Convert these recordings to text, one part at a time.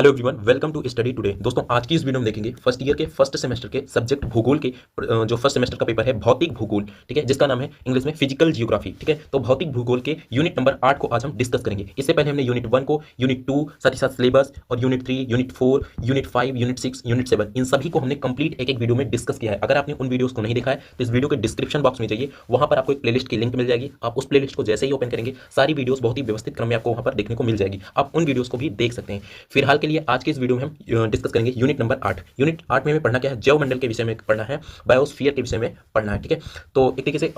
Hello everyone, welcome to study today. दोस्तों, आज की इस वीडियो में देखेंगे फर्स्ट ईयर के फर्स्ट सेमेस्टर के सब्जेक्ट भूगोल के जो फर्स्ट सेमेस्टर का पेपर है भौतिक भूगोल, ठीक है, जिसका नाम है इंग्लिश में फिजिकल जियोग्राफी। ठीक है, तो भौतिक भूगोल के यूनिट नंबर 8 को आज हम डिस्कस करेंगे। इससे पहले हमने यूनिट 1 को, यूनिट 2, साथ ही साथ सिलेबस और unit 3, unit 4, unit 5, unit 6, unit 7 इन सभी को हमने कंप्लीट एक एक वीडियो में डिस्कस किया है। अगर आपने उन वीडियोस को नहीं देखा है तो इस वीडियो के डिस्क्रिप्शन बॉक्स में जाइए, वहां पर आपको एक प्लेलिस्ट की लिंक मिल जाएगी। आप उस प्लेलिस्ट को जैसे ही ओपन करेंगे सारी वीडियोस बहुत ही व्यवस्थित क्रम में आपको वहां पर देखने को मिल जाएगी। आप उन वीडियोस को भी देख सकते हैं। फिलहाल के लिए आज के इस वीडियो में हम डिस्कस करेंगे यूनिट नंबर 8। यूनिट 8 में हमें पढ़ना क्या है? जैवमंडल के विषय में पढ़ना है, बायोस्फीयर के विषय में पढ़ना है। ठीक है, तो एक तरीके से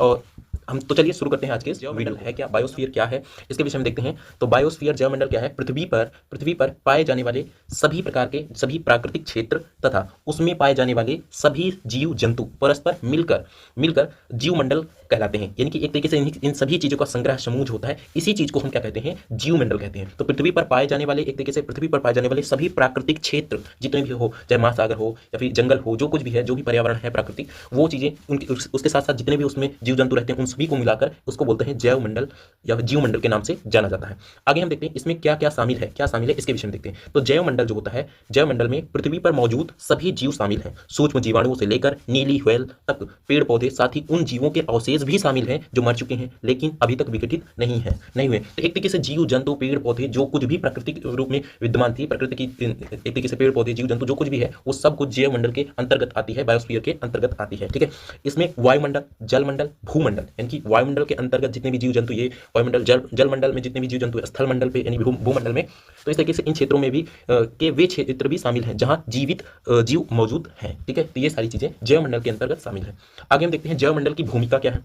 हम तो चलिए शुरू करते हैं आज के इस वीडियो। है क्या बायोस्फीयर क्या है, इसके विषय में देखते हैं। तो बायोस्फीयर जैवमंडल क्या है? पृथ्वी पर पाए जाने वाले सभी प्रकार के सभी प्राकृतिक क्षेत्र तथा उसमें पाए जाने वाले सभी जीव जंतु परस्पर मिलकर जीवमंडल कहलाते हैं। यानी कि एक तरीके से इन सभी चीजों का संग्रह समूह होता है, इसी चीज को हम क्या कहते हैं? जीवमंडल कहते हैं। तो पृथ्वी पर पाए जाने वाले, एक तरीके से पृथ्वी पर पाए जाने वाले सभी प्राकृतिक क्षेत्र जितने भी हो, चाहे महासागर हो या फिर जंगल हो, जो कुछ भी है, जो भी पर्यावरण है प्राकृतिक, वो चीजें उनके उसके साथ साथ जितने भी उसमें जीव जंतु रहते हैं उन सभी को मिलाकर उसको बोलते हैं जैवमंडल या जीवमंडल के नाम से जाना जाता है। आगे हम देखते हैं इसमें क्या क्या शामिल है इसके विषय में देखते हैं। तो जैवमंडल जो होता है, जैवमंडल में पृथ्वी पर मौजूद सभी जीव शामिल हैं, सूक्ष्म जीवाणुओं से लेकर नीली व्हेल तक, पेड़ पौधे, साथ ही उन जीवों के अवशेष भी शामिल हैं जो मर चुके हैं लेकिन अभी तक विघटित नहीं हुए। तो एक तरीके से जीव जंतु, पेड़ पौधे, जो कुछ भी प्राकृतिक रूप में विद्यमान थी, प्रकृति की एक तरीके से पेड़ पौधे, जीव जंतु, जो कुछ भी है वो सब कुछ जैवमंडल के अंतर्गत आती है, बायोस्फीयर के अंतर्गत आती है। ठीक है, इसमें वायुमंडल, जलमंडल, भूमंडल, यानी कि वायुमंडल के अंतर्गत जितने भी जीव जंतु, ये वायुमंडल, जलमंडल में जितने भी जीव जंतु, स्थल मंडल पे यानी भूमंडल में, तो इस तरीके से इन क्षेत्रों में भी के वे क्षेत्र भी शामिल हैं जहां जीवित जीव मौजूद हैं। ठीक है, तो ये सारी चीजें जैवमंडल के अंतर्गत शामिल है। आगे हम देखते हैं जैवमंडल की भूमिका क्या है।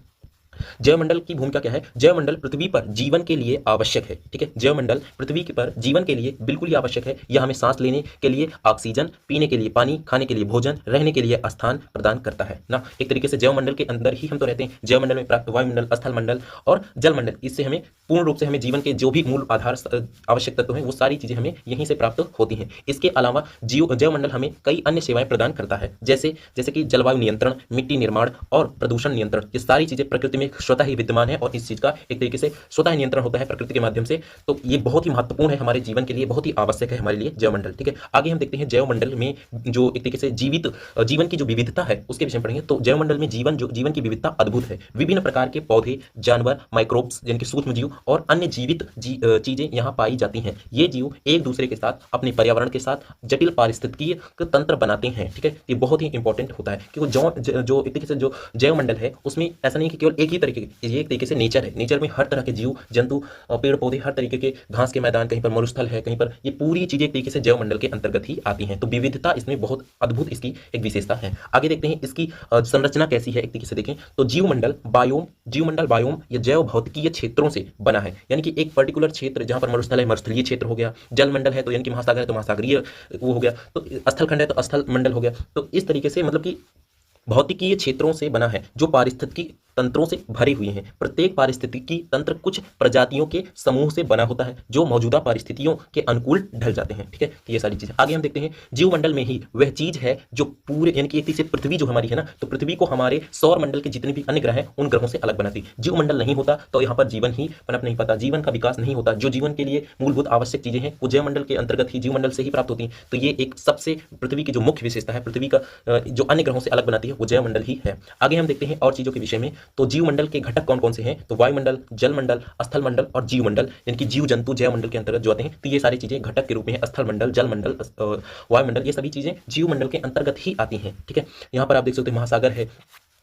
जैवमंडल की भूमिका क्या है? जैवमंडल पृथ्वी पर जीवन के लिए आवश्यक है। ठीक है, जैवमंडल पृथ्वी पर जीवन के लिए बिल्कुल ही आवश्यक है। यह हमें सांस लेने के लिए ऑक्सीजन, पीने के लिए पानी, खाने के लिए भोजन, रहने के लिए स्थान प्रदान करता है ना। एक तरीके से जैवमंडल के अंदर ही हम तो रहते हैं। जैवमंडल में प्राप्त वायुमंडल, स्थल मंडल और जलमंडल, इससे हमें पूर्ण रूप से हमें जीवन के जो भी मूल आधार आवश्यक तत्व हैं वो सारी चीजें हमें यहीं से प्राप्त होती हैं। इसके अलावा जैवमंडल हमें कई अन्य सेवाएं प्रदान करता है, जैसे कि जलवायु नियंत्रण, मिट्टी निर्माण और प्रदूषण नियंत्रण। ये सारी चीजें प्रकृति में स्वतः ही विद्यमान है और इस चीज का एक तरीके से स्वतः नियंत्रण होता है प्रकृति के माध्यम से। तो ये बहुत ही महत्वपूर्ण है हमारे जीवन के लिए, बहुत ही आवश्यक है हमारे लिए जैवमंडल। ठीक है, आगे हम देखते हैं जैवमंडल में जो एक तरीके से जीवन की जो विविधता है उसके विषय में पढ़ेंगे। तो जैवमंडल में जीवन की विविधता अद्भुत है। विभिन्न प्रकार के पौधे, जानवर, माइक्रोब्स यानी कि सूक्ष्म जीव और अन्य जीवित चीजें यहाँ पाई जाती हैं। ये जीव एक दूसरे के साथ, अपने पर्यावरण के साथ जटिल पारिस्थितिकीय तंत्र बनाते हैं। ठीक है, ये बहुत ही इंपॉर्टेंट होता है क्योंकि जो एक तरीके से जो जैवमंडल है उसमें ऐसा नहीं कि केवल एक ही तरीके, ये एक तरीके से नेचर है। नेचर में हर तरह के जीव जंतु, पेड़ पौधे, हर तरीके के घास के मैदान, कहीं पर मरुस्थल है, कहीं पर, ये पूरी चीजें एक तरीके से जैवमंडल के अंतर्गत ही आती हैं। तो विविधता इसमें बहुत अद्भुत इसकी एक विशेषता है। आगे देखते हैं इसकी संरचना कैसी है। एक तरीके से देखें तो जीवमंडल बायोम या जैव भौतिकीय क्षेत्रों से बना है। यानी कि एक पर्टिकुलर क्षेत्र, जहां पर मरुस्थल है मरुस्थलीय क्षेत्र हो गया, जलमंडल है तो यानी कि महासागर है तो महासागरीय वो हो गया, तो स्थलखंड है तो स्थल मंडल हो गया। तो इस तरीके से मतलब कि भौतिकीय क्षेत्रों से बना है जो पारिस्थितिकी तंत्रों से भरे हुए हैं। प्रत्येक पारिस्थितिकी तंत्र कुछ प्रजातियों के समूह से बना होता है जो मौजूदा परिस्थितियों के अनुकूल ढल जाते हैं। ठीक है, तो ये सारी चीजें आगे हम देखते हैं। जीवमंडल में ही वह चीज है जो पूरे, यानी कि एक से पृथ्वी जो हमारी है ना, तो पृथ्वी को हमारे सौर मंडल के जितने भी अन्य ग्रह हैं उन ग्रहों से अलग बनाती। जीवमंडल नहीं होता तो यहाँ पर जीवन ही पनप नहीं पाता, जीवन का विकास नहीं होता। जो जीवन के लिए मूलभूत आवश्यक चीजें हैं वो जैवमंडल के अंतर्गत ही, जीवमंडल से ही प्राप्त होती हैं। तो ये एक सबसे पृथ्वी की जो मुख्य विशेषता है, पृथ्वी का जो अन्य ग्रहों से अलग बनाती है वो जैवमंडल ही है। आगे हम देखते हैं और चीजों के विषय में। तो जीवमंडल के घटक कौन कौन से हैं? तो वायुमंडल, जलमंडल, स्थल मंडल और जीवमंडल, यानी कि जीव जंतु जैवमंडल के अंतर्गत जो आते हैं। तो ये सारी चीजें घटक के रूप में स्थल मंडल, जलमंडल, वायुमंडल, ये सभी चीजें जीवमंडल के अंतर्गत ही आती हैं। ठीक है, यहाँ पर आप देख सकते हो महासागर है,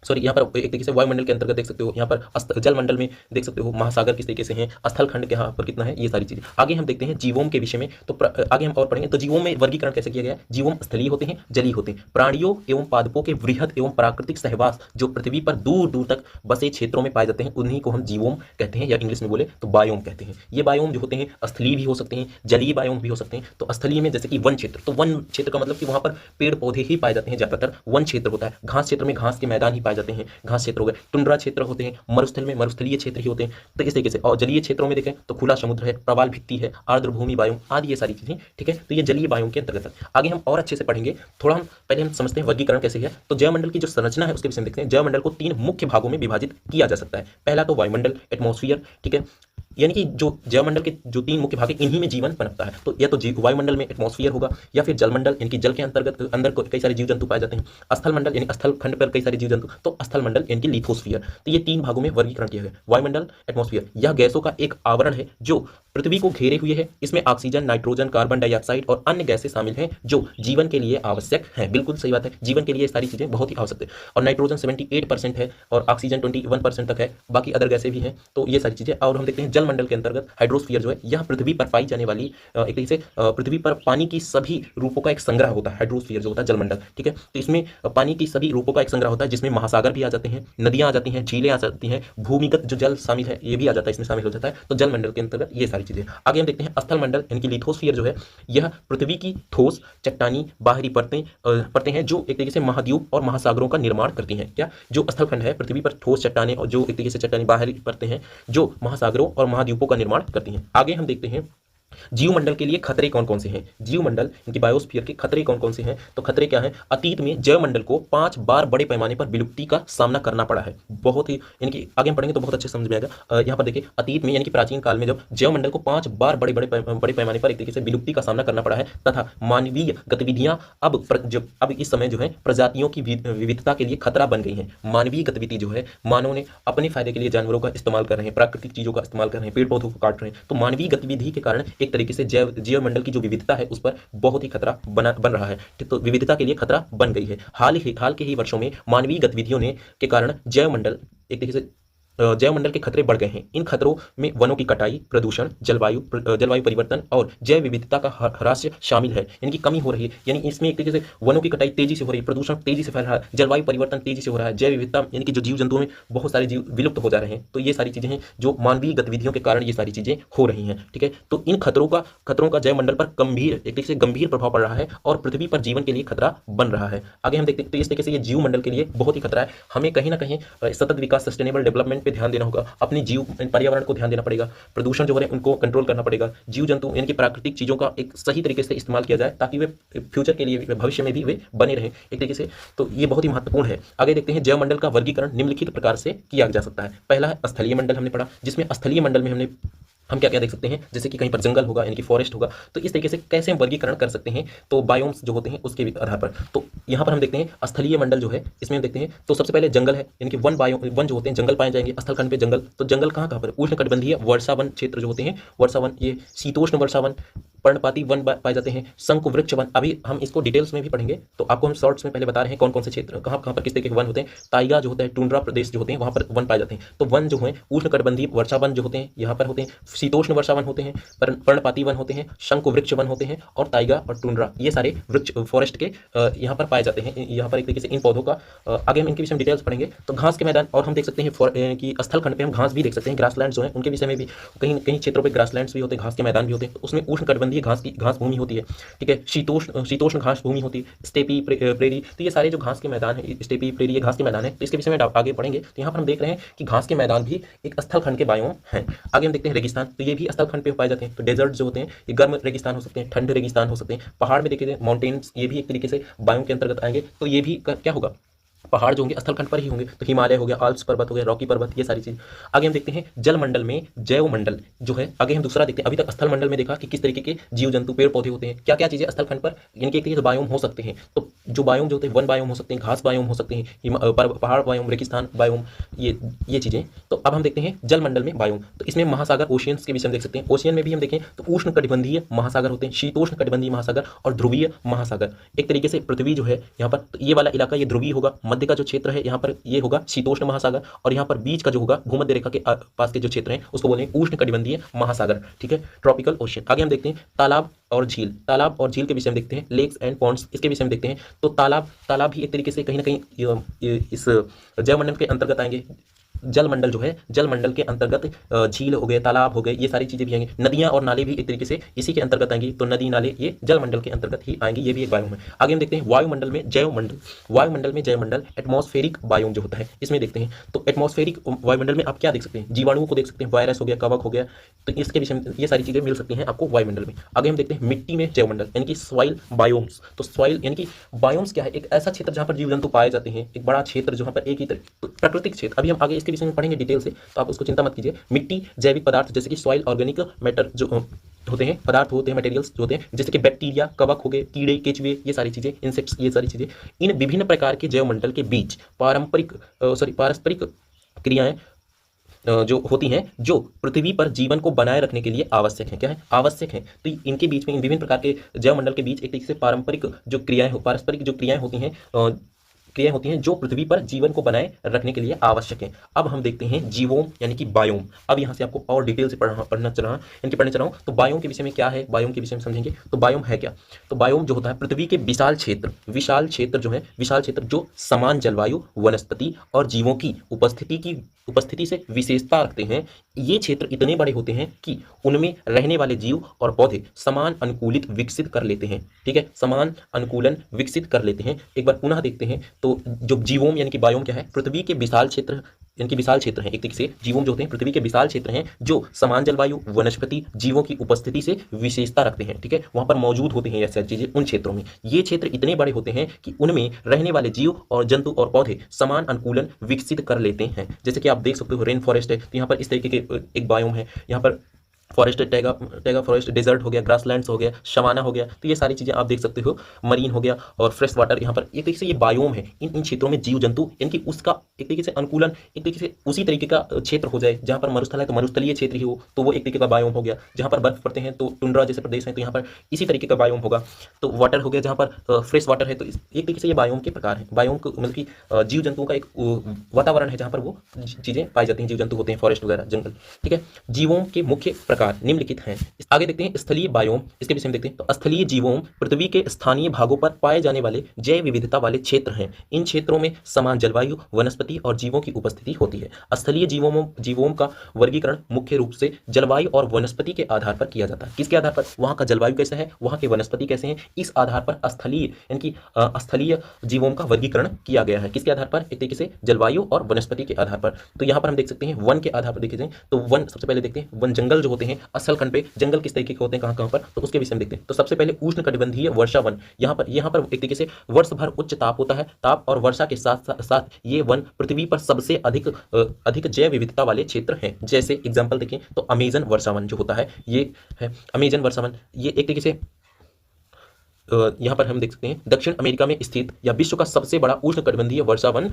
सॉरी यहाँ पर एक तरीके से वायुमंडल के अंतर्गत देख सकते हो, यहाँ पर जलमंडल में देख सकते हो महासागर किस तरीके से हैं, स्थल खंड के यहाँ पर कितना है, ये सारी चीजें। आगे हम देखते हैं जीवों के विषय में। तो आगे हम और पढ़ेंगे। तो जीवों में वर्गीकरण कैसे किया गया है? जीवों स्थलीय होते हैं, जलीय होते हैं। प्राणियों एवं पादपों के वृहद एवं प्राकृतिक सहवास जो पृथ्वी पर दूर दूर तक बसे क्षेत्रों में पाए जाते हैं उन्हीं को हम जीवों कहते हैं, या इंग्लिश में बोले तो बायोम कहते हैं। ये बायोम जो होते हैं स्थलीय भी हो सकते हैं, जलीय बायोम भी हो सकते हैं। तो स्थलीय में जैसे कि वन क्षेत्र, तो वन क्षेत्र का मतलब कि वहां पर पेड़ पौधे ही पाए जाते हैं, ज्यादातर वन क्षेत्र होता है। घास क्षेत्र में घास के मैदान ही पाए जाते हैं, घास क्षेत्र हो गए। टुंड्रा क्षेत्र होते हैं, मरुस्थल में मरुस्थलीय क्षेत्र ही होते हैं। तो इस तरीके से, और जलीय क्षेत्रों में देखें तो खुला समुद्र है, प्रवाल भित्ति है, आर्द्र भूमि बायोम आदि, ये सारी चीजें। ठीक है, तो ये जलीय बायोम के अंतर्गत। आगे हम और अच्छे से पढ़ेंगे। थोड़ा हम पहले समझते हैं वर्गीकरण कैसे है। तो जैवमंडल की जो संरचना है उसके विषय में देखते हैं। जैवमंडल को 3 मुख्य भागों में विभाजित किया जा सकता है। पहला तो वायुमंडल, एटमॉस्फेयर, ठीक है, यानी कि जो जैवमंडल के जो 3 मुख्य भाग है इन्हीं में जीवन पनपता है। तो या तो वायुमंडल में एटमॉस्फेयर होगा, या फिर जलमंडल यानी कि जल के अंतर्गत अंदर कई सारे जीव जंतु पाए जाते हैं, स्थल मंडल यानी स्थल खंड पर कई सारे जीव जंतु, तो स्थल मंडल यानी कि लिथोस्फीयर। तो ये 3 भागों में वर्गीकरण किया गया है। वायुमंडल, एटमॉस्फेयर, यह गैसों का एक आवरण है जो पृथ्वी को घेरे हुए है। इसमें ऑक्सीजन, नाइट्रोजन, कार्बन डाइऑक्साइड और अन्य गैसें शामिल हैं जो जीवन के लिए आवश्यक हैं। बिल्कुल सही बात है, जीवन के लिए ये सारी चीजें बहुत ही आवश्यक है। और नाइट्रोजन 78% है और ऑक्सीजन 21% तक है, बाकी अदर गैसें भी हैं। तो ये सारी चीजें। और हम देखते हैं जलमंडल के अंतर्गत हाइड्रोस्फीयर जो है, यह पृथ्वी पर पाई जाने वाली एक तरीके से पृथ्वी पर पानी की सभी रूपों का एक संग्रह होता है। हाइड्रोस्फीयर जो होता है जलमंडल, ठीक है। तो इसमें पानी की सभी रूपों का एक संग्रह होता है, जिसमें महासागर भी आ जाते हैं, नदियां आ जाती हैं, झीलें आ जाती हैं, भूमिगत जो जल शामिल है ये भी आ जाता है, इसमें शामिल हो जाता है। तो जलमंडल के अंतर्गत ये सारी चीजें। आगे हम देखते हैं स्थल मंडल यानी कि लिथोस्फीयर जो है, यह पृथ्वी की ठोस चट्टानी बाहरी परतें हैं जो एक तरीके से महाद्वीप और महासागरों का निर्माण करती हैं। क्या जो स्थल खंड है पृथ्वी पर ठोस चट्टाने और जो एक तरीके से चट्टानी बाहरी परतें हैं जो महासागरों और महाद्वीपों का निर्माण करती हैं। आगे हम देखते हैं जीवमंडल के लिए खतरे कौन कौन से हैं। जीवमंडल इनकी बायोस्फीयर के खतरे कौन कौन से हैं, तो खतरे क्या हैं। अतीत में जैवमंडल को 5 बार बड़े पैमाने पर विलुप्ति का सामना करना पड़ा है। बहुत ही इनकी आगे हम पढ़ेंगे तो बहुत अच्छे समझ में आएगा। यहाँ पर देखिए अतीत में यानी कि प्राचीन काल में जब जैवमंडल को 5 बार बड़े पैमाने पर एक तरीके से विलुप्ति का सामना करना पड़ा है, तथा मानवीय गतिविधियां अब इस समय जो है प्रजातियों की विविधता के लिए खतरा बन गई हैं। मानवीय गतिविधि जो है, मानव ने अपने फायदे के लिए जानवरों का इस्तेमाल कर रहे हैं, प्राकृतिक चीजों का इस्तेमाल कर रहे हैं, पेड़ पौधों को काट रहे हैं। तो मानवीय गतिविधि के कारण एक तरीके से जीवमंडल की जो विविधता है उस पर बहुत ही खतरा बन रहा है। तो विविधता के लिए खतरा बन गई है। हाल के ही वर्षों में मानवीय गतिविधियों ने के कारण जैवमंडल एक तरीके से जैवमंडल के खतरे बढ़ गए हैं। इन खतरों में वनों की कटाई, प्रदूषण, जलवायु परिवर्तन और जैव विविधता का ह्रास शामिल है, यानी कि कमी हो रही है। यानी इसमें एक तरीके से वनों की कटाई तेजी से हो रही है, प्रदूषण तेजी से फैल रहा है, जलवायु परिवर्तन तेजी से हो रहा है, जैव विविधता यानी कि जो जीव जंतुओं में बहुत सारे जीव विलुप्त हो जा रहे हैं। तो ये सारी चीजें हैं जो मानवीय गतिविधियों के कारण ये सारी चीजें हो रही हैं, ठीक है। तो इन खतरों का जैवमंडल पर एक तरीके से गंभीर प्रभाव पड़ रहा है और पृथ्वी पर जीवन के लिए खतरा बन रहा है। आगे हम देखते हैं तो इस तरीके से ये जीवमंडल के लिए बहुत ही खतरा है। हमें कहीं ना कहीं सतत विकास, सस्टेनेबल डेवलपमेंट पे ध्यान देना होगा, अपनी जीव पर्यावरण को ध्यान देना पड़ेगा, प्रदूषण जो हो रहे हैं उनको कंट्रोल करना पड़ेगा, जीव जंतु यानी कि प्राकृतिक चीजों का एक सही तरीके से इस्तेमाल किया जाए ताकि वे फ्यूचर के लिए, भविष्य में भी वे बने रहें एक तरीके से। तो ये बहुत ही महत्वपूर्ण है। आगे देखते हैं जैवमंडल का वर्गीकरण निम्नलिखित प्रकार से किया जा सकता है। पहला है स्थलीय मंडल, हमने पढ़ा, जिसमें स्थलीय मंडल में हम क्या क्या देख सकते हैं, जैसे कि कहीं पर जंगल होगा यानी कि फॉरेस्ट होगा। तो इस तरीके से कैसे हम वर्गीकरण कर सकते हैं, तो बायोम्स जो होते हैं उसके आधार पर। तो यहाँ पर हम देखते हैं स्थलीय मंडल जो है, इसमें हम देखते हैं तो सबसे पहले जंगल है, यानी कि वन जो होते हैं जंगल पाए जाएंगे स्थल खंड पे जंगल। तो जंगल कहाँ पर, उष्णकटिबंधीय वर्षावन क्षेत्र जो होते हैं, वर्षावन, ये शीतोष्ण वर्षावन, पर्णपाती वन पाए जाते हैं, शंकु वृक्ष वन। अभी हम इसको डिटेल्स में भी पढ़ेंगे, तो आपको हम शॉर्ट्स में पहले बता रहे हैं कौन कौन से क्षेत्र कहाँ पर किस तरीके के वन होते हैं। ताइगा जो होता है, टुंड्रा प्रदेश जो होते हैं वहाँ पर वन पाए जाते हैं। तो वन जो है उष्णकटिबंधीय वर्षावन जो होते हैं यहाँ पर होते हैं, शीतोष्ण वर्षावन होते हैं, पर्णपाती वन होते हैं, शंकु वृक्ष वन होते हैं, और ताइगा और टुंड्रा ये सारे वृक्ष फॉरेस्ट के यहाँ पर पाए जाते हैं। यहाँ पर एक तरीके से इन पौधों का आगे हम इनके विषय में डिटेल्स पढ़ेंगे। तो घास के मैदान, और हम देख सकते हैं कि स्थल खंड पे हम घास भी देख सकते हैं, ग्रासलैंड जो है उनके विषय में भी कहीं कहीं क्षेत्रों पर ग्रासलैंड्स भी होते हैं, घास के मैदान भी होते हैं। तो उसमें उष्णकटिबंधीय घास भूमि होती है, ठीक है, शीतोष्ण घास भूमि होती है, स्टेपी प्रेरी। तो ये सारे जो घास के मैदान है, स्टेपी प्रेरी ये घास के मैदान है। तो इसके विषय में आगे पढ़ेंगे। तो यहाँ पर हम देख रहे हैं कि घास के मैदान भी एक स्थल खंड के बायोम हैं। आगे हम देखते हैं रेगिस्तान, तो ये भी स्थल खंड पे पाए जाते हैं। तो डेजर्ट जो होते हैं ये गर्म रेगिस्तान हो सकते हैं, ठंडे रेगिस्तान हो सकते हैं। पहाड़ में देखिए माउंटेन्स, ये भी एक तरीके से बायोम के अंतर्गत आएंगे। तो ये भी क्या होगा, पहाड़ जो होंगे स्थल खंड पर ही होंगे। तो हिमालय हो गया, आल्प्स पर्वत हो गया, रॉकी पर्वत, ये सारी चीज। आगे हम देखते हैं जल मंडल में जैव मंडल जो है। आगे हम दूसरा देखते हैं, अभी तक स्थल मंडल में देखा कि किस तरीके के जीव जंतु, पेड़ पौधे होते हैं, क्या क्या चीजें स्थल खंड पर इनके एक तरीके से बायोम हो सकते हैं। तो जो बायोम जो होते हैं, वन बायोम हो सकते हैं, घास बायोम हो सकते हैं, पहाड़ बायोम, रेगिस्तान बायोम, ये चीजें। तो अब हम देखते हैं जल मंडल में बायोम। तो इसमें महासागर, ओशियंस के विषय में देख सकते हैं। ओशियन में भी हम देखें तो उष्ण कटिबंधीय महासागर होते हैं, शीतोष्ण कटिबंधीय महासागर और ध्रुवीय महासागर। एक तरीके से पृथ्वी जो है यहाँ पर, तो ये वाला इलाका ये ध्रुवीय होगा, मध्य का जो क्षेत्र है यहाँ पर ये होगा शीतोष्ण महासागर, और यहाँ पर बीच का जो होगा भूमध्य रेखा के पास के जो क्षेत्र हैं उसको बोलेंगे उष्ण कटिबंधीय महासागर, ठीक है, ट्रॉपिकल ओशन। आगे हम देखते हैं तालाब और झील। तालाब और झील के विषय में देखते हैं, लेक्स एंड पॉन्ड्स, इसके विषय में देखते हैं। तो तालाब भी एक तरीके से कहीं ना कहीं इस जैवमंडल के अंतर्गत आएंगे। जल मंडल जो है, जल मंडल के अंतर्गत झील हो गए, तालाब हो गए, ये सारी चीजें भी आएंगी। नदियां और नाले भी एक तरीके से इसी के अंतर्गत आएंगी। तो नदी नाले ये जल मंडल के अंतर्गत ही आएंगी, ये भी एक बायोम है। आगे हम देखते हैं वायुमंडल में जैवमंडल। वायुमंडल में जैवमंडल, एटमॉस्फेरिक बायोम जो होता है इसमें देखते हैं। तो एटमॉस्फेरिक वायुमंडल में आप क्या देख सकते हैं, जीवाणुओं को देख सकते हैं, वायरस हो गया, कवक हो गया। तो इसके विषय में ये सारी चीजें मिल सकती हैं आपको वायुमंडल में। आगे हम देखते हैं मिट्टी में जैवमंडल यानी कि सॉइल बायोम्स। तो सॉइल यानी कि बायोम्स क्या है, एक ऐसा क्षेत्र जहां पर जीव जंतु पाए जाते हैं, एक बड़ा क्षेत्र जहां पर एक ही प्राकृतिक क्षेत्र। अभी हम आगे इसके विषय में पढ़ेंगे डिटेल से, तो आप उसको चिंता मत कीजिए। मिट्टी, जैविक पदार्थ जैसे कि सॉइल ऑर्गेनिक मैटर जो होते हैं, पदार्थ होते हैं, मटेरियल्स होते हैं, जैसे कि बैक्टीरिया, कवक हो गए, कीड़े, केचुए, ये सारी चीज़ें, इंसेक्ट्स, ये सारी चीज़ें, इन विभिन्न प्रकार के जैवमंडल के बीच पारस्परिक क्रियाएं जो होती हैं, जो पृथ्वी पर जीवन को बनाए रखने के लिए आवश्यक हैं। क्या है? आवश्यक हैं। तो इनके बीच में, इन विभिन्न प्रकार के जैवमंडल के बीच एक तरीके से पारस्परिक जो क्रियाएं होती हैं जो पृथ्वी पर जीवन को बनाए रखने के लिए आवश्यक हैं। अब हम देखते हैं जीवोम यानी कि बायोम। अब यहाँ से आपको और डिटेल से पढ़ने चल रहा हूँ। तो बायोम के विषय में क्या है, बायोम के विषय में समझेंगे। तो बायोम है क्या? तो बायोम जो होता है पृथ्वी के विशाल क्षेत्र जो समान जलवायु, वनस्पति और जीवों की उपस्थिति से विशेषता रखते हैं। ये क्षेत्र इतने बड़े होते हैं कि उनमें रहने वाले जीव और पौधे समान अनुकूलित विकसित कर लेते हैं। ठीक है, समान अनुकूलन विकसित कर लेते हैं। एक बार पुनः देखते हैं। तो जो जीवोम यानी कि बायोम क्या है? पृथ्वी के विशाल क्षेत्र हैं। एक तरीके से जीवों जो होते हैं पृथ्वी के विशाल क्षेत्र हैं जो समान जलवायु, वनस्पति, जीवों की उपस्थिति से विशेषता रखते हैं। ठीक है, वहां पर मौजूद होते हैं ये सारी चीजें उन क्षेत्रों में। ये क्षेत्र इतने बड़े होते हैं कि उनमें रहने वाले जीव और जंतु और पौधे समान अनुकूलन विकसित कर लेते हैं। जैसे कि आप देख सकते हो रेन फॉरेस्ट है, तो यहाँ पर इस तरीके के एक बायोम है। यहाँ पर फॉरेस्ट, टैगा फॉरेस्ट, डेजर्ट हो गया, ग्रासलैंड्स हो गया, शवाना हो गया, तो ये सारी चीज़ें आप देख सकते हो। मरीन हो गया और फ्रेश वाटर, यहाँ पर एक तरीके से ये बायोम है। इन क्षेत्रों में जीव जंतु इनकी उसका एक तरीके से अनुकूलन, एक तरीके से उसी तरीके का क्षेत्र हो जाए। जहाँ पर मरुस्थल है तो मरुस्थलीय क्षेत्र ही हो, तो वो एक तरीके का बायोम हो गया। जहाँ पर बर्फ पड़ते हैं तो टुंड्रा जैसे प्रदेश है, तो यहाँ पर इसी तरीके का बायोम होगा। तो वाटर हो गया, जहाँ पर फ्रेश वाटर है, तो एक तरीके से ये बायोम के प्रकार हैं। बायोम को मतलब कि जीव जंतुओं का एक वातावरण है जहाँ पर वो चीज़ें पाई जाती हैं, जीव जंतु होते हैं, फॉरेस्ट वगैरह, जंगल। ठीक है, जीवों के मुख्य प्रकार निम्नलिखित हैं। आगे देखते हैं स्थलीय बायोम, इसके विषय में देखते हैं। तो स्थलीय जीवोम पृथ्वी के स्थानीय भागों पर पाए जाने वाले जैव विविधता वाले क्षेत्र हैं। इन क्षेत्रों में समान जलवायु, वनस्पति और जीवों की उपस्थिति होती है। स्थलीय जीवों का वर्गीकरण मुख्य रूप से जलवायु और वनस्पति के आधार पर किया जाता है। किसके आधार पर? वहां का जलवायु कैसा है, वहां के वनस्पति कैसे हैं, इस आधार पर स्थलीय यानी कि स्थलीय जीवों का वर्गीकरण किया गया है। किसके आधार पर? एक तरीके से जलवायु और वनस्पति के आधार पर। तो यहाँ पर हम देख सकते हैं वन के आधार पर देखे जाए तो वन, सबसे पहले देखते हैं वन जंगल जो होते हैं असल खंड पे, जंगल किस तरीके के होते हैं, कहां पर, तो उसके विषय में देखते हैं। तो सबसे पहले उष्णकटिबंधीय वर्षावन, यहाँ पर एक तरीके से वर्ष भर उच्च ताप होता है। ताप और वर्षा के साथ साथ ये वन पृथ्वी पर सबसे अधिक जैव विविधता वाले क्षेत्र हैं। जैसे एग्जांपल देखें तो अमेजन वर्षावन जो होता है, ये है अमेजन वर्षावन। ये एक तरीके से यहाँ पर हम देख सकते हैं दक्षिण अमेरिका में स्थित या विश्व का सबसे बड़ा उष्णकटिबंधीय वर्षावन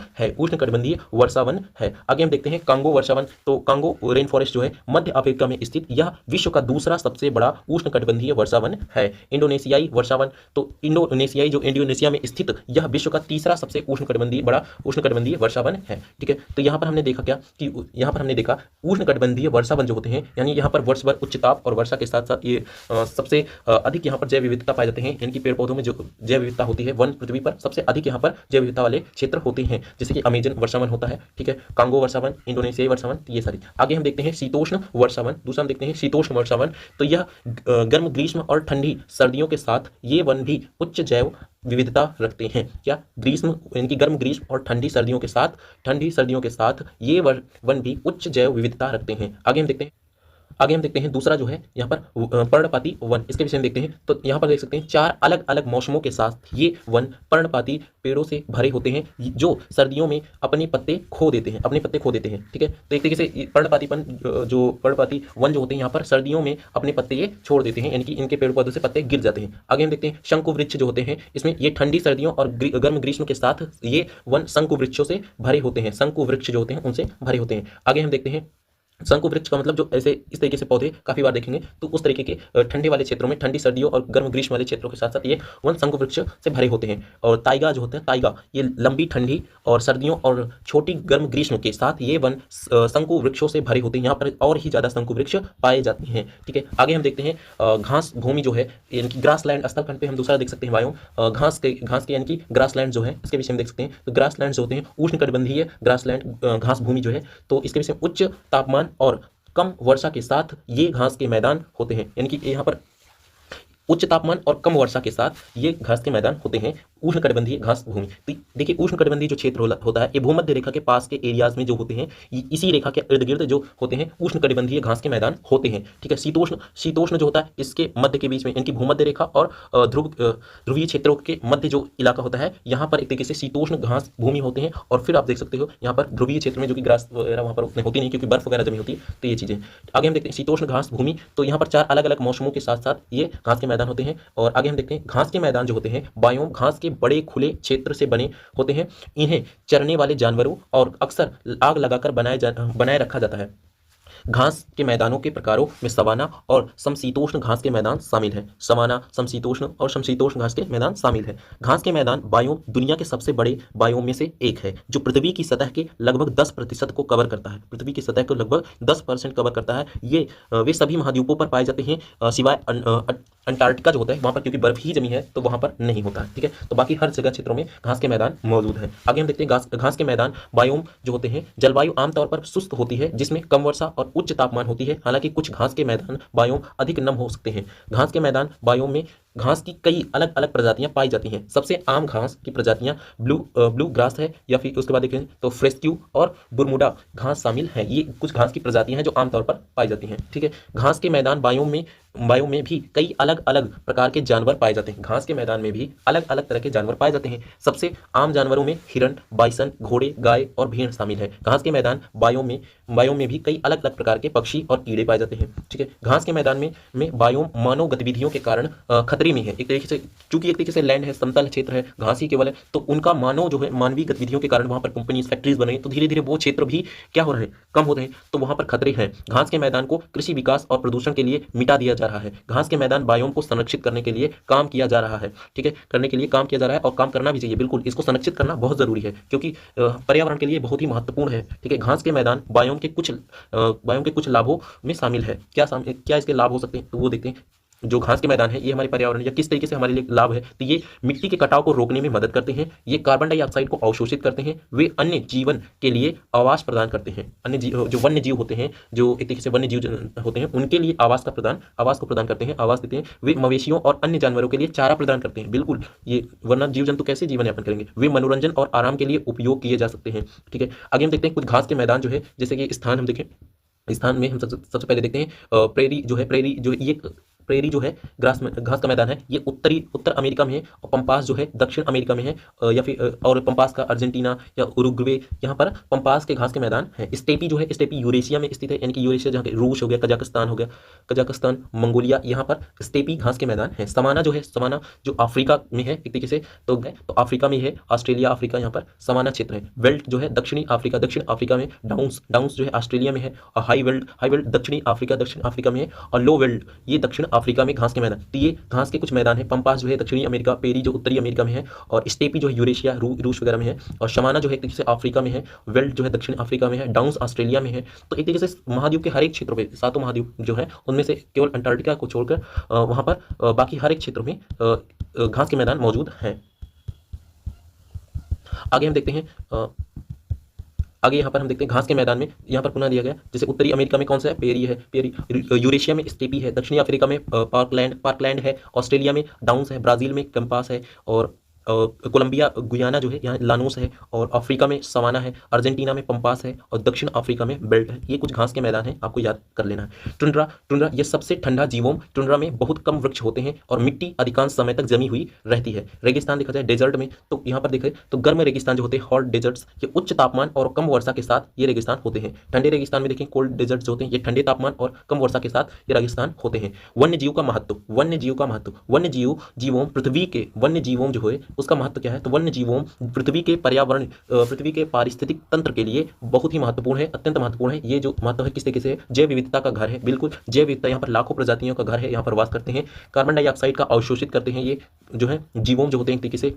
है। आगे हम देखते हैं कांगो वर्षावन। तो कांगो रेन फॉरेस्ट जो है मध्य अफ्रीका में स्थित, यह विश्व का दूसरा सबसे बड़ा उष्णकटिबंधीय वर्षावन है। इंडोनेशियाई वर्षावन, तो इंडोनेशिया में स्थित यह विश्व का तीसरा सबसे उष्णकटिबंधीय वर्षावन है। ठीक है, तो यहाँ पर हमने देखा क्या कि यहाँ पर हमने देखा उष्णकटिबंधीय वर्षावन जो होते हैं, यानी यहाँ पर वर्ष भर उच्च ताप और वर्षा के साथ साथ ये सबसे अधिक यहाँ पर जैव विविधता पाए जाते हैं। यानी पेड़ पौधों में जो जैव विविधता होती है, वन पृथ्वी पर सबसे अधिक यहाँ पर जैव विविधता वाले क्षेत्र होते हैं, जैसे कि अमेजन वर्षावन होता है। ठीक है, कांगो वर्षावन, इंडोनेशियाई वर्षावन, ये सारी। आगे हम देखते हैं शीतोष्ण वर्षावन। दूसरा हम देखते हैं शीतोष्ण वर्षावन। तो यह गर्म ग्रीष्म और ठंडी सर्दियों के साथ ये वन भी उच्च जैव विविधता रखते हैं। क्या? ग्रीष्म यानी कि गर्म ग्रीष्म और ठंडी सर्दियों के साथ ये वन भी उच्च जैव विविधता रखते हैं। आगे हम देखते हैं दूसरा जो है यहाँ पर पर्णपाती वन, इसके विषय में देखते हैं। तो यहाँ पर देख सकते हैं 4 अलग अलग मौसमों के साथ ये वन पर्णपाती पेड़ों से भरे होते हैं, जो सर्दियों में अपने पत्ते खो देते हैं। ठीक है, तो एक तरीके से पर्णपाती वन जो होते हैं यहाँ पर सर्दियों में अपने पत्ते ये छोड़ देते हैं, यानी कि इनके पेड़ पौधों से पत्ते गिर जाते हैं। आगे हम देखते हैं शंकु वृक्ष जो होते हैं, इसमें ये ठंडी सर्दियों और गर्म ग्रीष्म के साथ ये वन शंकु वृक्षों से भरे होते हैं। शंकु वृक्ष जो होते हैं उनसे भरे होते हैं। आगे हम देखते हैं शंकु वृक्ष का मतलब जो ऐसे इस तरीके से पौधे काफी बार देखेंगे, तो उस तरीके के ठंडे वाले क्षेत्रों में, ठंडी सर्दियों और गर्म ग्रीष्म वाले क्षेत्रों के साथ साथ ये वन शंकु वृक्ष से भरे होते हैं। और ताइगा जो होता है, ताइगा ये लंबी ठंडी और सर्दियों और छोटी गर्म ग्रीष्म के साथ ये वन शंकु वृक्षों से भरे होते हैं। यहाँ पर और ही ज्यादा शंकु वृक्ष पाए जाते हैं। ठीक है, आगे हम देखते हैं घास भूमि जो है, यानी कि ग्रासलैंड स्थल खंड पे हम दूसरा देख सकते हैं बायोम घास के यानी कि ग्रासलैंड जो है, इसके विषय में देख सकते हैं। तो ग्रासलैंड जो होते हैं उष्णकटिबंधीय ग्रासलैंड घास भूमि जो है, तो इसके विषय में उच्च तापमान और कम वर्षा के साथ ये घास के मैदान होते हैं। यानी कि यहाँ पर उच्च तापमान और कम वर्षा के साथ ये घास के मैदान होते हैं उष्णकटिबंधीय घास भूमि। तो देखिए उष्णकटिबंधीय जो क्षेत्र होता है ये भूमध्य रेखा के पास के एरियाज में जो होते हैं, इसी रेखा के इर्द गिर्द जो होते हैं उष्णकटिबंधीय घास के मैदान होते हैं। ठीक है, शीतोष्ण शीतोष्ण जो होता है इसके मध्य के बीच में, इनकी भूमध्य रेखा और ध्रुवीय क्षेत्रों के मध्य जो इलाका होता है यहाँ पर एक तरीके से शीतोष्ण घास भूमि होते हैं। और फिर आप देख सकते हो यहाँ पर ध्रुवीय क्षेत्र में जो कि ग्रास वगैरह वहाँ पर उतने होती नहीं क्योंकि बर्फ वगैरह जमी होती है। तो ये चीज़ें आगे हम देखते हैं शीतोष्ण घास भूमि। तो यहाँ पर 4 अलग अलग मौसमों के साथ साथ ये घास के मैदान होते हैं। और आगे हम देखते हैं घास के मैदान जो होते हैं बायोम घास के बड़े खुले क्षेत्र से बने होते हैं। इन्हें चरने वाले जानवरों और अक्सर आग लगाकर बनाए रखा जाता है। घास के मैदानों के प्रकारों में सवाना और समशीतोष्ण घास के मैदान शामिल है। सवाना, समशीतोष्ण और समशीतोष्ण घास के मैदान शामिल है। घास के मैदान बायोम दुनिया के सबसे बड़े बायोम में से एक है जो पृथ्वी की सतह के लगभग 10% को कवर करता है। पृथ्वी की सतह को लगभग 10% कवर करता है। ये वे सभी महाद्वीपों पर पाए जाते हैं सिवाय अंटार्कटिका जो होता है वहाँ पर, क्योंकि बर्फ ही जमी है तो वहाँ पर नहीं होता है। ठीक है, तो बाकी हर जगह क्षेत्रों में घास के मैदान मौजूद है। आगे हम देखते हैं घास के मैदान बायोम जो होते हैं जलवायु आमतौर पर शुष्क होती है जिसमें कम वर्षा और उच्च तापमान होती है। हालांकि कुछ घास के मैदान बायोम अधिक नम हो सकते हैं। घास के मैदान बायोम में घास की कई अलग अलग प्रजातियां पाई जाती हैं। सबसे आम घास की प्रजातियां ब्लू ग्रास है, या फिर उसके बाद देखें तो फ्रेस्क्यू और बुरमुडा घास शामिल हैं। ये कुछ घास की प्रजातियां हैं जो आमतौर पर पाई जाती हैं। ठीक है, घास के मैदान बायोम में भी कई अलग अलग प्रकार के जानवर पाए जाते हैं। घास के मैदान में भी अलग अलग तरह के जानवर पाए जाते हैं। सबसे आम जानवरों में हिरण, बाइसन, घोड़े, गाय और भेड़ शामिल है। घास के मैदान बायोम में भी कई अलग अलग प्रकार के पक्षी और कीड़े पाए जाते हैं। ठीक है, घास के मैदान में बायोम मानव गतिविधियों के कारण खतरे में है। एक तरीके से चूंकि एक तरीके से लैंड है, समतल क्षेत्र है, घास ही केवल है, तो उनका मानव जो है मानवीय गतिविधियों के कारण वहां पर कंपनीज, फैक्ट्रीज बन रही हैं, तो धीरे धीरे वो क्षेत्र भी क्या हो रहे हैं, कम हो रहे हैं, तो वहां पर खतरे हैं। घास के मैदान को कृषि विकास और प्रदूषण के लिए मिटा दिया जा रहा है। घास के मैदान बायोम को संरक्षित करने के लिए काम किया जा रहा है। ठीक है, करने के लिए काम किया जा रहा है और काम करना भी चाहिए। बिल्कुल इसको संरक्षित करना बहुत जरूरी है क्योंकि पर्यावरण के लिए बहुत ही महत्वपूर्ण है। ठीक है, घास के मैदान बायोम के कुछ लाभों में शामिल है। क्या इसके लाभ हो सकते हैं, तो वो देखते हैं। जो घास के मैदान है ये हमारे पर्यावरण या किस तरीके से हमारे लिए लाभ है, तो ये मिट्टी के कटाव को रोकने में मदद करते हैं। ये कार्बन डाइऑक्साइड को अवशोषित करते हैं। वे अन्य जीवन के लिए आवास प्रदान करते हैं। जो वन्य जीव होते हैं, जो एक तरीके से वन्य जीव होते हैं, उनके लिए आवास को प्रदान करते हैं, आवास देते हैं। वे मवेशियों और अन्य जानवरों के लिए चारा प्रदान करते हैं। बिल्कुल, ये वरना जीव जंतु कैसे जीवन यापन करेंगे। वे मनोरंजन और आराम के लिए उपयोग किए जा सकते हैं। ठीक है, आगे हम देखते हैं कुछ घास के मैदान जो है, जैसे कि स्थान हम देखें। स्थान में हम सबसे पहले देखते हैं प्रेरी जो है घास का मैदान है, ये उत्तर अमेरिका में है। और पंपास जो है दक्षिण अमेरिका में है, या फिर और पंपास का अर्जेंटीना या उरुग्वे, यहाँ पर पंपास के घास के मैदान है। स्टेपी जो है, स्टेपी यूरेशिया में स्थित है, यानी कि यूरेशिया जहाँ रूस हो गया, कजाकिस्तान, मंगोलिया, यहाँ पर स्टेपी घास के मैदान है। सवाना जो अफ्रीका में है एक तरीके से, तो अफ्रीका में है, ऑस्ट्रेलिया, अफ्रीका, यहाँ पर सवाना क्षेत्र है। वेल्ट जो है दक्षिण अफ्रीका में, डाउन्स जो है ऑस्ट्रेलिया में है, और हाई वेल्ट दक्षिण अफ्रीका में है, और लो वेल्ट ये दक्षिण अफ्रीका में घास के मैदान। तो ये घास के कुछ मैदान है। पंपास जो है दक्षिणी अमेरिका, पेरी जो उत्तरी अमेरिका में है, और स्टेपी जो है यूरेशिया, रूस वगैरह में है, और शमाना जो है एक तरीके से अफ्रीका में है, वेल्ट जो है दक्षिण अफ्रीका में है, डाउन्स ऑस्ट्रेलिया में है। तो एक तरीके से महाद्वीप के हर एक क्षेत्रों में, 7 महाद्वीप जो है उनमें से केवल अंटार्कटिका को छोड़कर वहां पर बाकी हर एक क्षेत्रों में घास के मैदान मौजूद हैं। आगे हम देखते हैं यहाँ पर हम देखते हैं घास के मैदान में यहाँ पर पुनः दिया गया, जैसे उत्तरी अमेरिका में कौन सा है, पेरी, यूरेशिया में स्टेपी है, दक्षिणी अफ्रीका में पार्कलैंड है, ऑस्ट्रेलिया में डाउन्स है, ब्राजील में कंपास है, और कोलंबिया गुयाना जो है यहाँ लानोस है, और अफ्रीका में सवाना है, अर्जेंटीना में पंपास है, और दक्षिण अफ्रीका में बेल्ट है। ये कुछ घास के मैदान है, आपको याद कर लेना है। टुंड्रा ये सबसे ठंडा जीवों। टुंड्रा में बहुत कम वृक्ष होते हैं और मिट्टी अधिकांश समय तक जमी हुई रहती है। रेगिस्तान देखा जाए डेजर्ट में, तो यहाँ पर देखें तो गर्म रेगिस्तान जो होते हैं, हॉट डेजर्ट्स, ये उच्च तापमान और कम वर्षा के साथ ये रेगिस्तान होते हैं। ठंडे रेगिस्तान में देखें कोल्ड डेजर्ट्स होते हैं, ये ठंडे तापमान और कम वर्षा के साथ ये रेगिस्तान होते हैं। वन्य जीव का महत्व, जीवों पृथ्वी के वन्य जीवों जो है उसका महत्व क्या है, तो वन्य जीवों पृथ्वी के पारिस्थितिक तंत्र के लिए बहुत ही महत्वपूर्ण है, अत्यंत महत्वपूर्ण है। ये जो महत्व है किस तरीके से, जैव विविधता का घर है। बिल्कुल जैव विविधता, यहाँ पर लाखों प्रजातियों का घर है, यहाँ पर वास करते हैं। कार्बन डाइऑक्साइड का अवशोषित करते हैं ये जो है जीवों जो होते हैं, एक तरीके से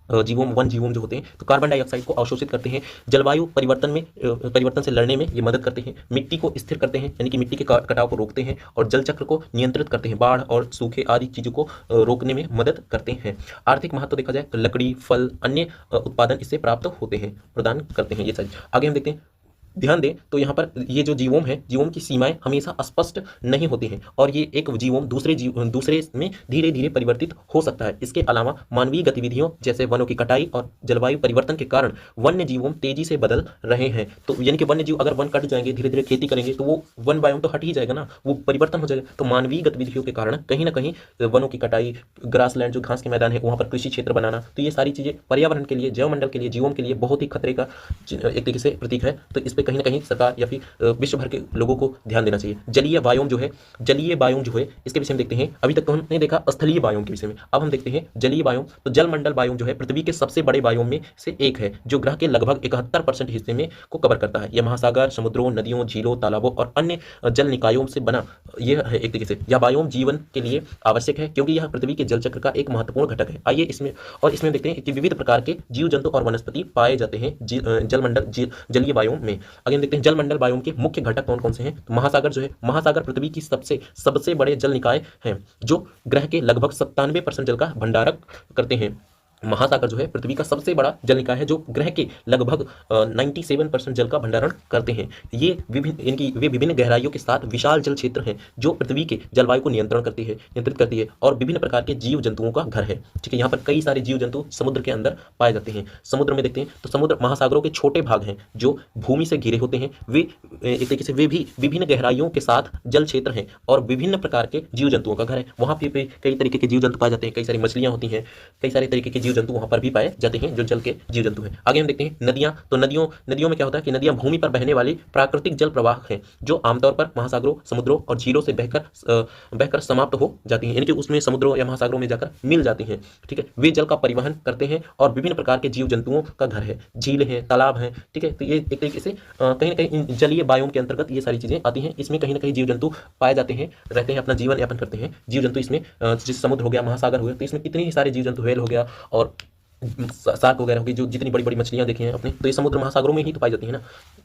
वन जीवों जो होते हैं, तो कार्बन डाइऑक्साइड को अवशोषित करते हैं। जलवायु परिवर्तन से लड़ने में ये मदद करते हैं। मिट्टी को स्थिर करते हैं, यानी कि मिट्टी के कटाव को रोकते हैं, और जल चक्र को नियंत्रित करते हैं। बाढ़ और सूखे आदि चीज़ों को रोकने में मदद करते हैं। आर्थिक महत्व देखा जाए तो लकड़ी, फल, अन्य उत्पादन इससे प्राप्त होते हैं, प्रदान करते हैं ये सारी। आगे हम देखते हैं ध्यान दें तो यहाँ पर ये जो जीवोम है, जीवोम की सीमाएं हमेशा स्पष्ट नहीं होती हैं और ये एक जीवोम दूसरे में धीरे धीरे परिवर्तित हो सकता है। इसके अलावा मानवीय गतिविधियों जैसे वनों की कटाई और जलवायु परिवर्तन के कारण वन्य जीवों तेजी से बदल रहे हैं। तो यानी कि वन्य जीव अगर वन कट जाएंगे, धीरे धीरे खेती करेंगे, तो वो वन बायोम तो हट ही जाएगा ना, वो परिवर्तन हो जाएगा। तो मानवीय गतिविधियों के कारण कहीं ना कहीं वनों की कटाई, ग्रासलैंड जो घास के मैदान है वहां पर कृषि क्षेत्र बनाना, तो ये सारी चीजें पर्यावरण के लिए, जैवमंडल के लिए, जीवों के लिए बहुत ही खतरे का एक तरीके से प्रतीक है। तो इस पर कहीं ना कहीं सरकार या फिर विश्व भर के लोगों को ध्यान देना चाहिए। जलीय बायोम जो है, जलीय बायोम जो है, इसके विषय में देखते हैं। अभी तक तो हमने देखा स्थलीय बायोम के विषय में, अब हम देखते हैं जलीय बायोम। तो जलमंडल बायोम जो है पृथ्वी के सबसे बड़े बायोम में से एक है, जो ग्रह के लगभग 71% हिस्से में को कवर करता है। यह महासागर, समुद्रों, नदियों, झीलों, तालाबों और अन्य जल निकायों से बना यह है एक तरीके से। यह बायोम जीवन के लिए आवश्यक है क्योंकि यह पृथ्वी के जल चक्र का एक महत्वपूर्ण घटक है। आइए इसमें देखते हैं कि विविध प्रकार के जीव जंतु और वनस्पति पाए जाते हैं जलीय बायोम में। आगे हम देखते हैं जलमंडल बायोम के मुख्य घटक कौन कौन से हैं। तो महासागर जो है, महासागर पृथ्वी की सबसे बड़े जल निकाय हैं जो ग्रह के लगभग 97% जल का भंडारण करते हैं। महासागर जो है पृथ्वी का सबसे बड़ा जल निकाय है जो ग्रह के लगभग 97% जल का भंडारण करते हैं। ये वे विभिन्न गहराइयों के साथ विशाल जल क्षेत्र हैं जो पृथ्वी के जलवायु को नियंत्रित करती है और विभिन्न प्रकार के जीव जंतुओं का घर है। ठीक है, यहाँ पर कई सारे जीव जंतु समुद्र के अंदर पाए जाते हैं। समुद्र में देखते हैं तो समुद्र महासागरों के छोटे भाग हैं जो भूमि से घिरे होते हैं। वे एक तरीके से वे भी विभिन्न गहराइयों के साथ जल क्षेत्र हैं और विभिन्न प्रकार के जीव जंतुओं का घर है। वहाँ पे कई तरीके के जीव जंतु पाए जाते हैं, कई सारी मछलियाँ होती हैं, कई सारे तरीके के जीव जंतु वहां पर भी पाए जाते हैं जो जल के जीव जंतु हैं। आगे हम देखते हैं नदियां। तो नदियों में क्या होता है कि नदियां भूमि पर बहने वाली प्राकृतिक जल प्रवाह हैं जो आमतौर पर महासागरों, समुद्रों और झीलों से बहकर समाप्त हो जाती हैं, यानी कि उसमें समुद्रों या महासागरों में जाकर मिल जाती हैं। ठीक है, वे जल का परिवहन करते हैं और विभिन्न प्रकार के जीव जंतुओं का घर है। झील है, तालाब है। ठीक है, तो ये एक तरीके से कहीं ना कहीं जलीय बायोम के अंतर्गत ये सारी चीजें आती हैं। इसमें कहीं ना कहीं जीव जंतु पाए जाते हैं, रहते हैं, अपना जीवन यापन करते हैं जीव जंतु। इसमें जैसे समुद्र हो गया, महासागर हो गया, तो इसमें कितने सारे जीव जंतु, व्हेल हो गया और शार्क वगैरह होगी, जो जितनी बड़ी बड़ी मछलियां देखी हैं अपने, तो ये समुद्र महासागरों में ही तो पाई जाती है ना।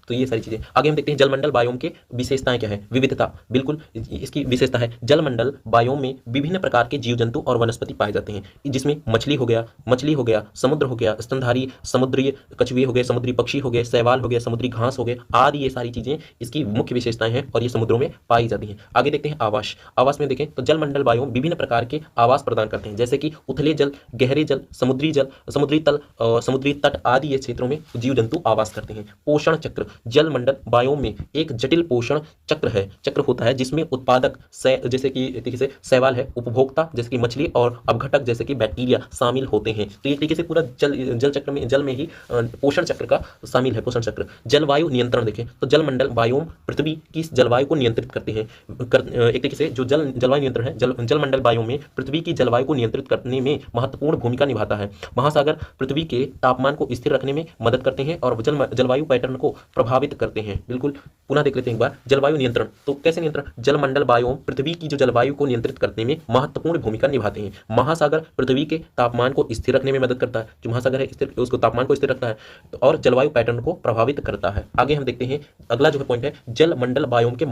तो ये सारी चीजें। आगे हम देखते हैं जलमंडल बायोम के विशेषताएं क्या है। विविधता, बिल्कुल इसकी विशेषता है जलमंडल बायोम में विभिन्न प्रकार के जीव जंतु और वनस्पति पाए जाते हैं, जिसमें मछली हो गया, समुद्र हो गया, स्तनधारी समुद्री कछुए हो गए, समुद्री पक्षी हो गए, शैवाल हो गए, समुद्री घास हो गए आदि। ये सारी चीजें इसकी मुख्य विशेषताएं हैं और ये समुद्रों में पाई जाती हैं। आगे देखते हैं आवास में देखें तो जलमंडल बायोम विभिन्न प्रकार के आवास प्रदान करते हैं, जैसे कि उथले जल, गहरे जल, समुद्री तल और समुद्री तट आदि ये क्षेत्रों में जीव जंतु आवास करते हैं। पोषण चक्र, जलमंडल बायोम में एक जटिल पोषण चक्र होता है जिसमें उत्पादक जैसे कि तरीके से शैवाल है, उपभोक्ता जैसे कि मछली और अपघटक जैसे कि बैक्टीरिया शामिल होते हैं। तो ये तरीके से पूरा जल चक्र में, जल में ही पोषण चक्र का शामिल है। पोषण चक्र। जलवायु नियंत्रण देखें तो जलमंडल बायोम पृथ्वी की जलवायु को नियंत्रित करते हैं। एक तरीके से जो जलवायु नियंत्रण है, जलमंडल बायोम में पृथ्वी की जलवायु को नियंत्रित करने में महत्वपूर्ण भूमिका निभाता है। महासागर पृथ्वी के तापमान को स्थिर रखने में मदद करते हैं और जलवायु पैटर्न को प्रभावित करते हैं। बिल्कुल पुनः देख लेते हैं एक बार। जलवायु नियंत्रण, तो कैसे नियंत्रण? जलमंडल बायोम पृथ्वी की जो जलवायु को नियंत्रित करने में महत्वपूर्ण भूमिका निभाते हैं। महासागर पृथ्वी के तापमान को स्थिर रखने में मदद करता है, जो महासागर है स्थिर, उसको तापमान को स्थिर रखता है और जलवायु पैटर्न को प्रभावित करता है। आगे हम देखते हैं अगला जो पॉइंट है जलमंडल बायोम के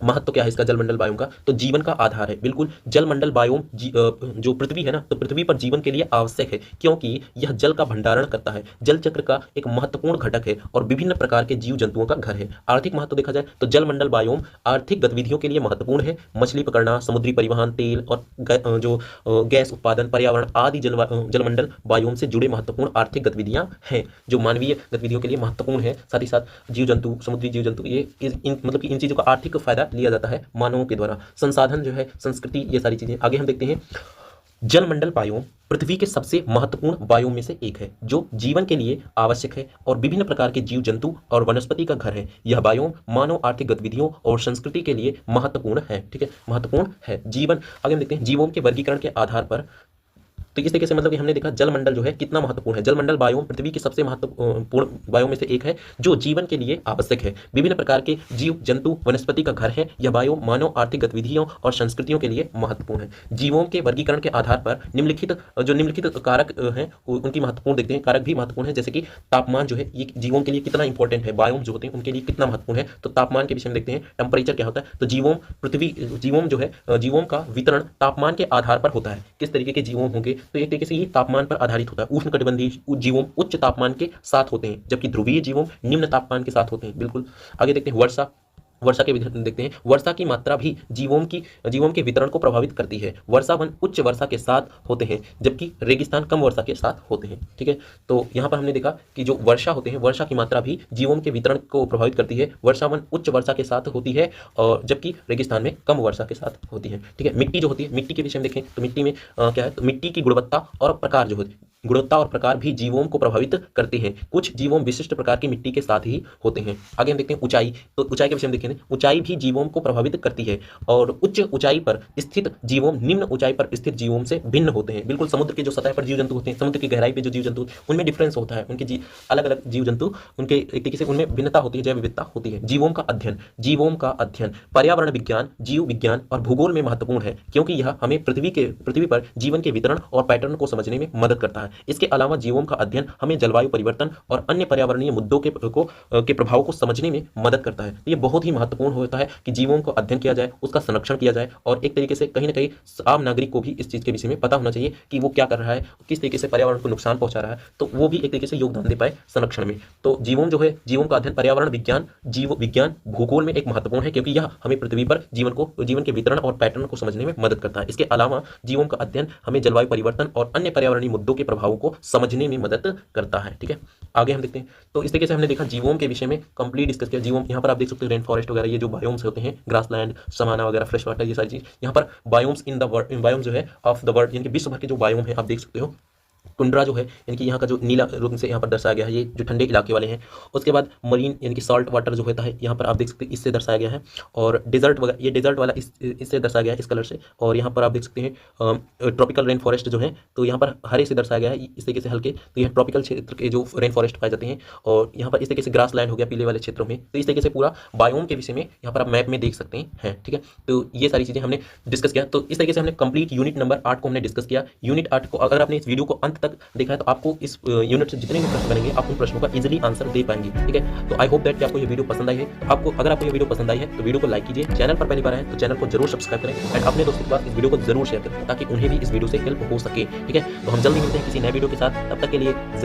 महत्व क्या है इसका जलमंडल बायोम का? तो जीवन का आधार है। बिल्कुल, जलमंडल बायोम जो पृथ्वी है ना, तो पृथ्वी पर जीवन के लिए आवश्यक है क्योंकि यह जल का भंडारण करता है, जल चक्र का एक महत्वपूर्ण घटक है और विभिन्न प्रकार के जीव जंतुओं का घर है। आर्थिक महत्व देखा जाए तो जलमंडल बायोम आर्थिक गतिविधियों के लिए महत्वपूर्ण है। मछली पकड़ना, समुद्री परिवहन, तेल और जो गैस उत्पादन, पर्यावरण आदि जलमंडल बायोम से जुड़े महत्वपूर्ण आर्थिक गतिविधियां हैं जो मानवीय गतिविधियों के लिए महत्वपूर्ण है। साथ ही साथ जीव जंतु, समुद्री जीव जंतु, ये मतलब कि इन चीजों का आर्थिक फायदा लिया जाता है मानवों के द्वारा। संसाधन जो है, संस्कृति, ये सारी चीजें। आगे हम देखते हैं जलमंडल बायोम पृथ्वी के सबसे महत्वपूर्ण बायोम में से एक है जो जीवन के लिए आवश्यक है और विभिन्न प्रकार के जीव जंतु और वनस्पति का घर है। यह बायोम मानव आर्थिक गतिविधियों और संस्कृति के लिए महत्वपूर्ण है। ठीक है, महत्वपूर्ण है जीवन। आगे हम देखते हैं जीवों के वर्गीकरण के आधार पर। तो इस तरीके से मतलब कि हमने देखा जलमंडल जो है कितना महत्वपूर्ण है। जलमंडल बायोम पृथ्वी के सबसे महत्वपूर्ण बायोम में से एक है जो जीवन के लिए आवश्यक है, विभिन्न प्रकार के जीव जंतु वनस्पति का घर है। यह बायोम मानव आर्थिक गतिविधियों और संस्कृतियों के लिए महत्वपूर्ण है। जीवों के वर्गीकरण के आधार पर निम्नलिखित कारक हैं उनकी महत्वपूर्ण देखते हैं। कारक भी महत्वपूर्ण है, जैसे कि तापमान जो है ये जीवों के लिए कितना इंपॉर्टेंट है, बायोम जो होते हैं उनके लिए कितना महत्वपूर्ण है। तो तापमान के विषय में देखते हैं। टेम्परेचर क्या होता है? तो जीवों का वितरण तापमान के आधार पर होता है। किस तरीके के जीवों होंगे तो एक तरीके से ये तापमान पर आधारित होता है। उष्णकटिबंधीय जीवों उच्च तापमान के साथ होते हैं, जबकि ध्रुवीय जीवों निम्न तापमान के साथ होते हैं। बिल्कुल। आगे देखते हैं वर्षा। वर्षा के देखते हैं। वर्षा की मात्रा भी जीवों के वितरण को प्रभावित करती है। वर्षा वन उच्च वर्षा के साथ होते हैं, जबकि रेगिस्तान कम वर्षा के साथ होते हैं। ठीक है, तो यहाँ पर हमने देखा कि जो वर्षा होते हैं, वर्षा की मात्रा भी जीवों के वितरण को प्रभावित करती है। वर्षा वन उच्च वर्षा के साथ होती है और जबकि रेगिस्तान में कम वर्षा के साथ होती है। ठीक है, मिट्टी जो होती है, मिट्टी के विषय में देखें तो मिट्टी में क्या है, तो मिट्टी की गुणवत्ता और प्रकार जो होती है, गुणवत्ता और प्रकार भी जीवों को प्रभावित करते हैं। कुछ जीवों विशिष्ट प्रकार की मिट्टी के साथ ही होते हैं। आगे हम देखते हैं ऊंचाई। तो ऊंचाई के विषय में देखें, ऊंचाई भी जीवों को प्रभावित करती है और उच्च ऊंचाई पर स्थित जीवों निम्न ऊंचाई पर स्थित जीवों से भिन्न होते हैं। बिल्कुल, समुद्र के जो सतह पर जीव जंतु होते हैं, समुद्र की गहराई पे जो जीव जंतु होते हैं, उनमें डिफरेंस होता है। उनके अलग अलग जीव जंतु, उनके एक तरीके से उनमें भिन्नता होती है, जैव विविधता होती है। जीवों का अध्ययन पर्यावरण विज्ञान, जीव विज्ञान और भूगोल में महत्वपूर्ण है, क्योंकि यह हमें पृथ्वी पर जीवन के वितरण और पैटर्न को समझने में मदद करता है। इसके अलावा जीवों का अध्ययन हमें जलवायु परिवर्तन और अन्य पर्यावरणीय मुद्दों के प्रभाव को समझने में मदद करता है। ये बहुत ही महत्वपूर्ण होता है कि जीवों को अध्ययन किया जाए, उसका संरक्षण किया जाए और एक तरीके से कहीं ना कहीं आम नागरिक को भी इस चीज के विषय में पता होना चाहिए कि वो क्या कर रहा है, किस तरीके से पर्यावरण को नुकसान पहुंचा रहा है, तो वो भी एक तरीके से योगदान दे पाए संरक्षण में। तो जीवों जीवों का अध्ययन पर्यावरण विज्ञान, जीव विज्ञान, भूगोल में एक महत्वपूर्ण है, क्योंकि यह हमें पृथ्वी पर जीवन के वितरण और पैटर्न को समझने में मदद करता है। इसके अलावा जीवों का अध्ययन हमें जलवायु परिवर्तन और अन्य पर्यावरणीय मुद्दों के प्रभावों को समझने में मदद करता है। ठीक है, आगे हम देखते हैं। तो इस तरीके से हमने देखा जीवों के विषय में कंप्लीट डिस्कस किया। जीवों यहाँ पर आप देख सकते हो रेन फॉरेस्ट वगैरह, ये जो बायोम्स होते हैं, ग्रासलैंड, समाना वगैरह, फ्रेश वाटर, ये सारी चीज यहाँ पर biomes in the world, biome जो है ऑफ द वर्ल्ड, यानी कि विश्व भर के जो बायोम है आप देख सकते हो। टुंड्रा जो है, यानी कि यहाँ का जो नीला रंग से यहाँ पर दर्शाया गया है, ये जो ठंडे इलाके वाले हैं। उसके बाद मरीन यानी कि सॉल्ट वाटर जो होता है, यहाँ पर आप देख सकते हैं इससे दर्शाया गया है। और डेजर्ट वगैरह, ये डेजर्ट वाला इससे दर्शाया गया है इस कलर से। और यहाँ पर आप देख सकते हैं ट्रॉपिकल रेन फॉरेस्ट जो है, तो यहाँ पर हरे से दर्शाया गया है इस तरीके से हल्के। तो यह ट्रॉपिकल क्षेत्र के जो रेन फॉरेस्ट पाए जाते हैं। और यहाँ पर इस तरीके से ग्रास लैंड हो गया पीले वाले क्षेत्रों में। तो इस तरीके से पूरा बायोम के विषय में यहाँ पर आप मैप में देख सकते हैं। ठीक है, तो ये सारी चीज़ें हमने डिस्कस किया। तो इस तरीके से हमने कंप्लीट यूनिट नंबर 8 को हमने डिस्कस किया। यूनिट 8 को अगर आपने इस वीडियो को अंत तक देखा है तो आपको इस यूनिट से जितने भी प्रश्न बनेंगे आप उन प्रश्नों का इजीली आंसर दे पाएंगे। ठीक है, तो आई होप दैट कि आपको ये वीडियो पसंद आई है। तो अगर आपको ये वीडियो पसंद आई है तो वीडियो को लाइक कीजिए। चैनल पर पहली बार आए तो चैनल को जरूर सब्सक्राइब करें एंड अपने दोस्तों के पास इस वीडियो को जरूर शेयर करें, ताकि उन्हें भी इस वीडियो से हेल्प हो सके। ठीक है, तो हम जल्दी मिलते हैं किसी नए वीडियो के साथ। तब तक के लिए जय